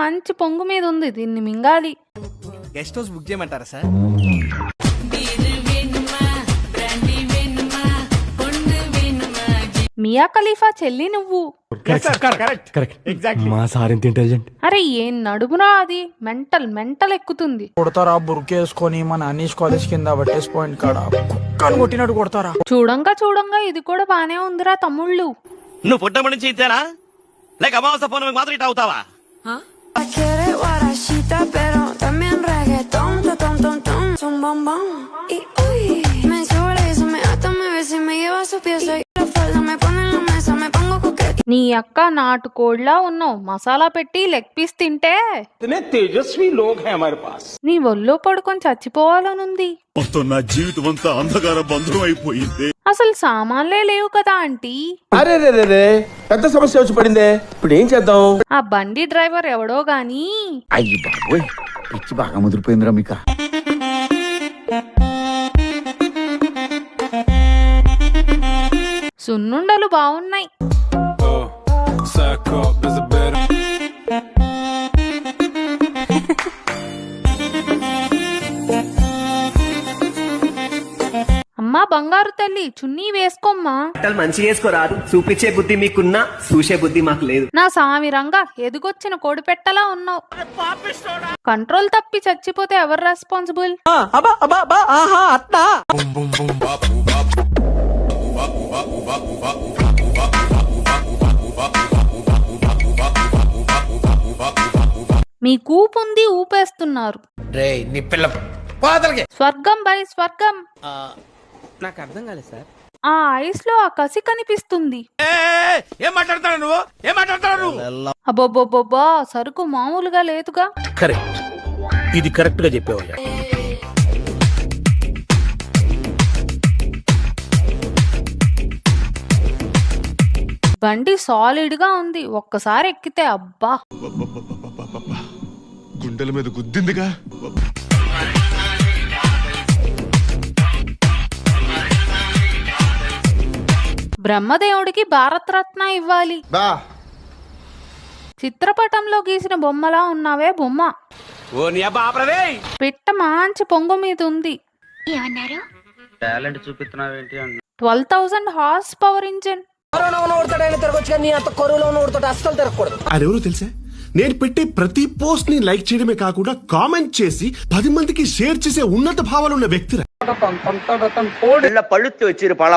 మంచి పొంగు మీద ఉంది, దీన్ని మింగాలి. గెస్ట్ హౌస్ బుక్ చేయమంటారా సార్? మియా ఖలీఫా చెల్లి నువ్వు. మా సార్ ఇంత ఇంటెలిజెంట్. అరే ఏం నడుమురా అది, మెంటల్ ఎక్కుతుంది. కొడతారా బుర్కేసుకొని మన అనీష్ కాలేజ్ కింద పట్టేసి పాయింట్ కాడ కుక్కను కొట్టినట్టు కొడతారా? చూడంగా ఇది కూడా బానే ఉందిరా తమ్ముళ్ళు. నువ్వు పుట్టమ నుంచి ఇచ్చారా లేక అమావాస పౌర్ణమికి మాత్రం ఇట్లా అవుతావా? నీ అక్క నాటు కోడ్లా ఉన్నావు, మసాలా పెట్టి లెగ్ పీస్ తింటే తేజస్వి లోగ్ హై హమారే పాస్. నీ ఒళ్ళో పడుకొని చచ్చిపోవాలనుంది. నా జీవితం అంతా అంధకార బంధం అయిపోయింది. అసలు సామాన్లే లేవు కదా ఆంటీ. అరే పెద్ద సమస్య వచ్చి పడిందే, ఇప్పుడు ఏం చేద్దాం? ఆ బండి డ్రైవర్ ఎవడో గాని. అయ్యి బాబోయ్, పిచ్చి బాగా ముదిరిపోయిందిరా మీకా. సున్నుండలు బాగున్నాయి. అమ్మా బంగారు తల్లి, చున్నీ వేసుకోమ్మా. మంచిగా వేసుకోరాదు, చూపించే బుద్ధి మీకున్నా చూసే బుద్ధి మాకు లేదు. నా సామి రంగా ఎదుగొచ్చిన కోడిపెట్టలా ఉన్నావు. కంట్రోల్ తప్పి చచ్చిపోతే ఎవరు రెస్పాన్సిబుల్? మీ కూపుంది ఊపేస్తున్నారు. స్వర్గం బై స్వర్గం. నాకు అర్థం కాలేదు సార్. ఆ ఐస్ లో ఆ కసి కనిపిస్తుంది. ఏం మాట్లాడతాడు నువ్వు? అబ్బోబ్బోబ్బా, సరుకు మామూలుగా లేదుగా. కరెక్ట్, ఇది కరెక్ట్ గా చెప్పావయ్యా. బండి సాలిడ్ గా ఉంది, ఒక్కసారి ఎక్కితే అబ్బా. గుండెల మీద గుద్దిందిగా. బ్రహ్మదేవుడికి భారతరత్న ఇవ్వాలి. చిత్రపటంలో గీసిన బొమ్మలా ఉన్నావే బొమ్మ. పిట్ట మంచి పొంగు మీద ఉంది. 12,000 హార్స్ పవర్ ఇంజిన్. అదెవరో తెలుసా? నేను పెట్టే ప్రతి పోస్ట్ ని లైక్ చేయడమే కాకుండా కామెంట్ చేసి 10 మందికి షేర్ చేసే ఉన్నత భావాలున్న వ్యక్తి. పళ్ళుత్తి వచ్చి పళ్ళ